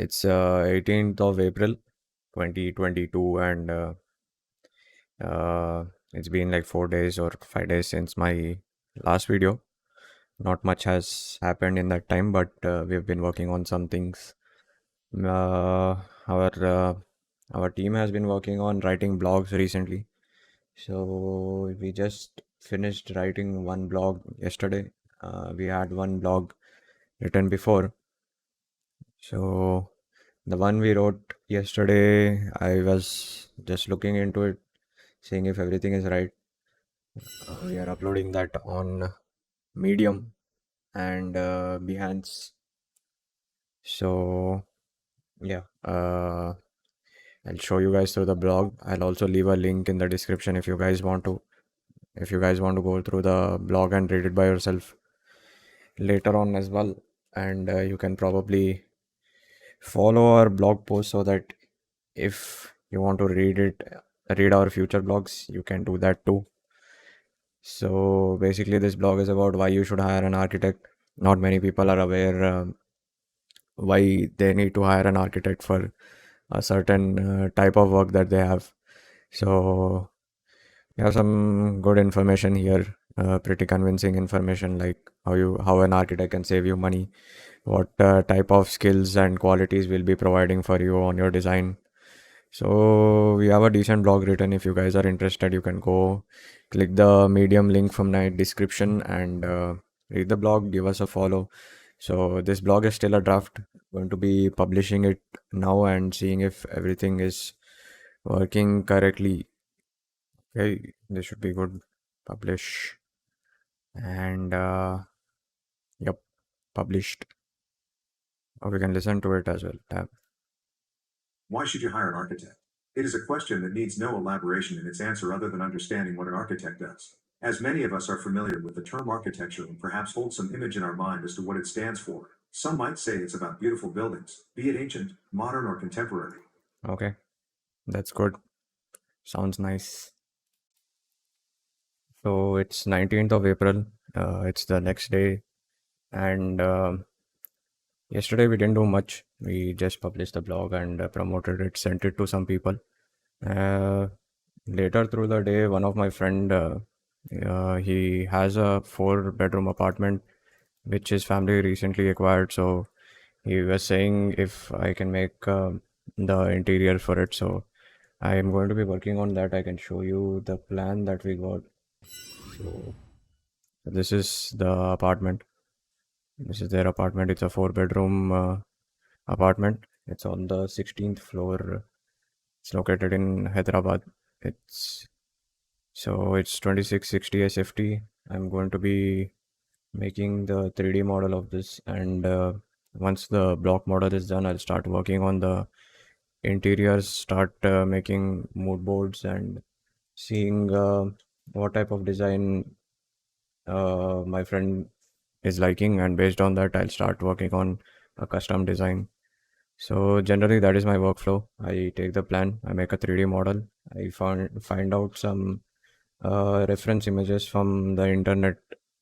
It's 18th of April 2022, and uh, it's been like 4 days or 5 days since my last video. Not much has happened in that time, but we've been working on some things. Uh, our uh, our team has been working on writing blogs recently. So we just finished writing one blog yesterday. We had one blog written before. So the one we wrote yesterday, I was just looking into it, seeing if everything is right. We are uploading that on Medium and Behance. So yeah, I'll show you guys through the blog. I'll also leave a link in the description if you guys want to. If you guys want to go through the blog and read it by yourself later on as well, and you can probably follow our blog post so that if you want to read our future blogs, you can do that too. So basically, this blog is about why you should hire an architect. Not many people are aware why they need to hire an architect for a certain type of work that they have. So we have some good information here, pretty convincing information, like how an architect can save you money, what type of skills and qualities we'll be providing for you on your design. So we have a decent blog written. If you guys are interested, you can go click the Medium link from my description and read the blog, give us a follow. So this blog is still a draft. Going to be publishing it now and seeing if everything is working correctly. Okay, this should be good. Publish and yep, published. Or we can listen to it as well. Tab. Why should you hire an architect? It is a question that needs no elaboration in its answer other than understanding what an architect does. As many of us are familiar with the term architecture and perhaps hold some image in our mind as to what it stands for, some might say it's about beautiful buildings, be it ancient, modern, or contemporary. Okay, that's good. Sounds nice. So it's 19th of April. It's the next day, and yesterday we didn't do much. We just published the blog and promoted it, sent it to some people. Uh, Later through the day, one of my friend, he has a 4 bedroom apartment which his family recently acquired. So he was saying if I can make the interior for it. So I am going to be working on that. I can show you the plan that we got. So this is the apartment. This is their apartment. It's a 4 bedroom apartment. It's on the 16th floor. It's located in Hyderabad. It's it's 2660 SFT. I'm going to be making the 3D model of this, and once the block model is done, I'll start working on the interiors, start making mood boards and seeing what type of design my friend is liking, and based on that, I'll start working on a custom design. So generally, that is my workflow. I take the plan, I make a 3D model, I find out some reference images from the internet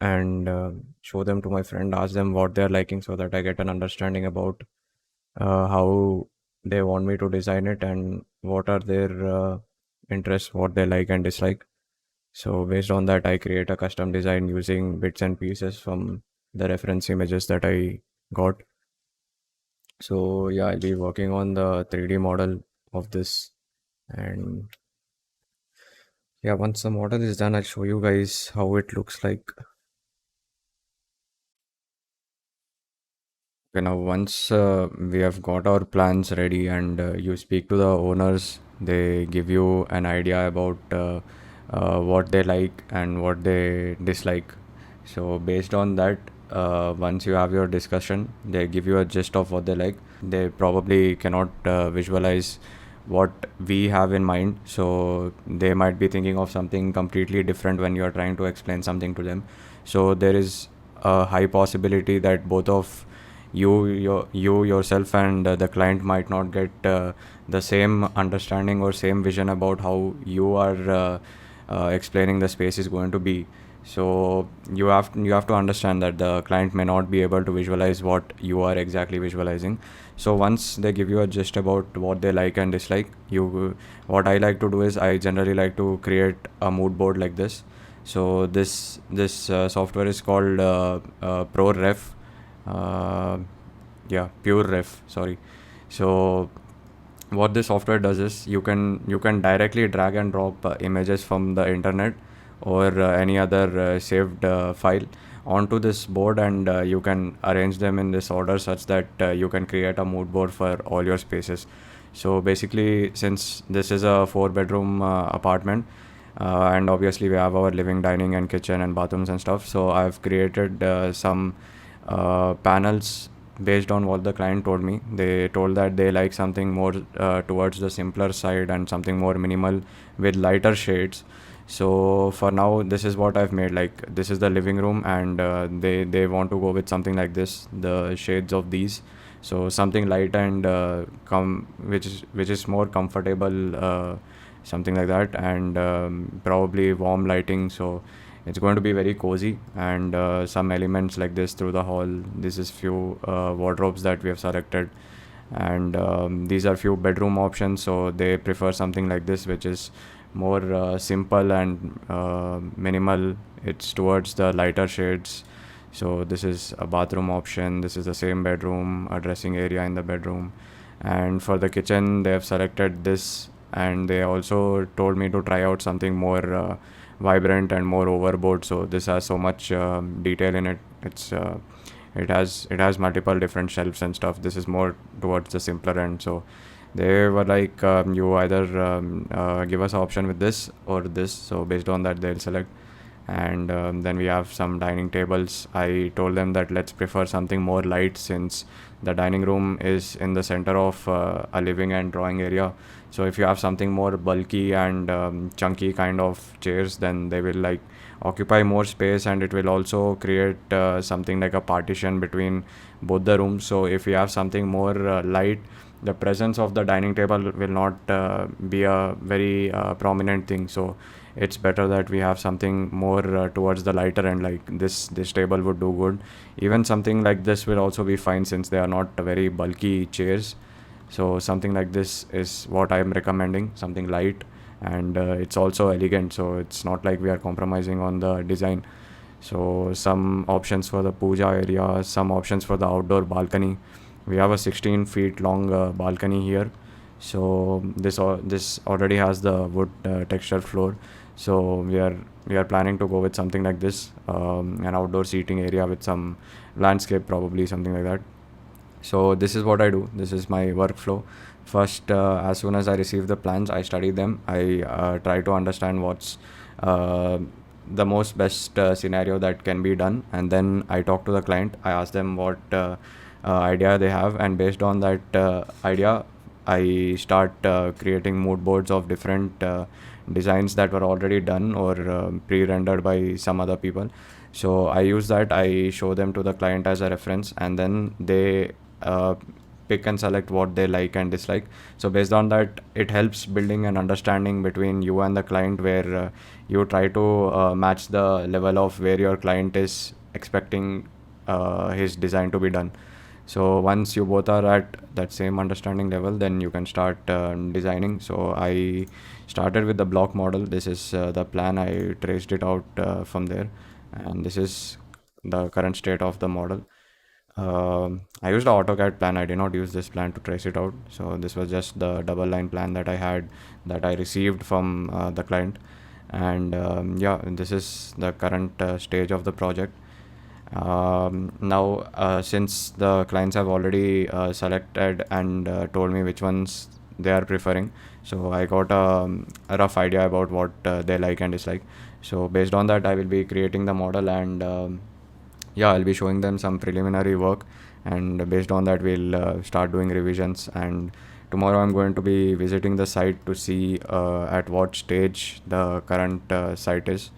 and show them to my friend, ask them what they're liking so that I get an understanding about how they want me to design it and what are their interests, what they like and dislike. So based on that, I create a custom design using bits and pieces from the reference images that I got. So yeah, I'll be working on the 3D model of this, and yeah, once the model is done, I'll show you guys how it looks like. Once we have got our plans ready and you speak to the owners, they give you an idea about what they like and what they dislike. So, based on that, once you have your discussion, they give you a gist of what they like. They probably cannot visualize what we have in mind, so they might be thinking of something completely different when you are trying to explain something to them. So, there is a high possibility that both of you yourself and the client might not get the same understanding or same vision about how you are explaining the space is going to be. So you have to understand that the client may not be able to visualize what you are exactly visualizing. So once they give you a gist about what they like and dislike, you what I like to do is I generally like to create a mood board like this. So this software is called ProRef. Uh, yeah, Pure Ref. Sorry. So what this software does is you can directly drag and drop images from the internet or any other saved file onto this board, and you can arrange them in this order such that you can create a mood board for all your spaces. So basically, since this is a 4 bedroom apartment, and obviously we have our living, dining and kitchen and bathrooms and stuff, so I've created some panels based on what the client told me. They told that they like something more towards the simpler side and something more minimal with lighter shades. So for now, this is what I've made. Like, this is the living room, and they want to go with something like this, the shades of these. So something light and which is more comfortable, something like that, and probably warm lighting. So it's going to be very cozy, and some elements like this through the hall. This is few wardrobes that we have selected, and these are few bedroom options. So they prefer something like this, which is more simple and minimal. It's towards the lighter shades. So this is a bathroom option. This is the same bedroom, a dressing area in the bedroom, and for the kitchen they have selected this, and they also told me to try out something more vibrant and more overboard. So this has so much detail in it. It has multiple different shelves and stuff. This is more towards the simpler end. So they were like, you either give us an option with this or this. So based on that, they'll select. And then we have some dining tables. I told them that let's prefer something more light, since the dining room is in the center of a living and drawing area. So if you have something more bulky and chunky kind of chairs, then they will like occupy more space, and it will also create something like a partition between both the rooms. So if you have something more light, the presence of the dining table will not be a very prominent thing. So it's better that we have something more towards the lighter end. Like this table would do good. Even something like this will also be fine, since they are not very bulky chairs. So something like this is what I'm recommending, something light, and it's also elegant. So it's not like we are compromising on the design. So some options for the puja area, some options for the outdoor balcony. We have a 16 feet long balcony here. So this already has the wood texture floor. So we are planning to go with something like this, an outdoor seating area with some landscape, probably something like that. So this is what I do. This is my workflow. First, as soon as I receive the plans, I study them. I try to understand what's uh, the most best scenario that can be done, and then I talk to the client. I ask them what idea they have, and based on that idea, I start creating mood boards of different designs that were already done or pre-rendered by some other people. So I use that. I show them to the client as a reference, and then they uh, pick and select what they like and dislike. So based on that, it helps building an understanding between you and the client, where you try to match the level of where your client is expecting his design to be done. So once you both are at that same understanding level, then you can start designing. So I started with the block model. This is the plan. I traced it out from there, and this is the current state of the model. I used the AutoCAD plan. I did not use this plan to trace it out. So this was just the double line plan that I had, that I received from the client. And yeah, this is the current stage of the project. Now, since the clients have already selected and told me which ones they are preferring, so I got a rough idea about what they like and dislike. So based on that, I will be creating the model, and yeah, I'll be showing them some preliminary work, and based on that, we'll start doing revisions. And tomorrow, I'm going to be visiting the site to see at what stage the current site is.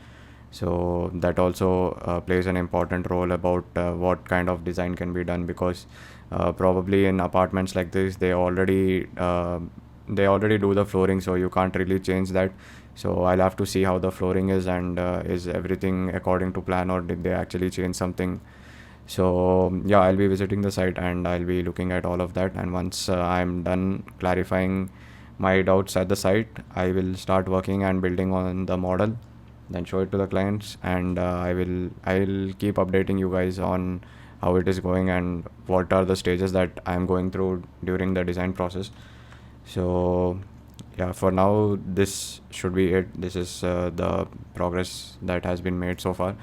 So that also plays an important role about what kind of design can be done, because probably in apartments like this, they already do the flooring, so you can't really change that. So I'll have to see how the flooring is, and is everything according to plan, or did they actually change something. So yeah, I'll be visiting the site and I'll be looking at all of that, and once I'm done clarifying my doubts at the site, I will start working and building on the model, then show it to the clients, and I'll keep updating you guys on how it is going and what are the stages that I'm going through during the design process. So yeah, for now this should be it. This is the progress that has been made so far.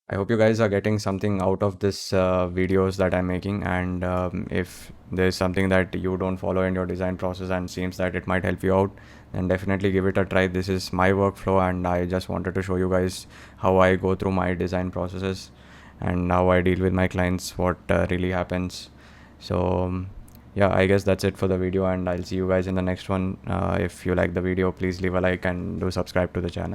I hope you guys are getting something out of this videos that I'm making, and if there's something that you don't follow in your design process and seems that it might help you out, then definitely give it a try. This is my workflow, and I just wanted to show you guys how I go through my design processes and how I deal with my clients, what really happens. So yeah, I guess that's it for the video, and I'll see you guys in the next one. If you like the video, please leave a like and do subscribe to the channel.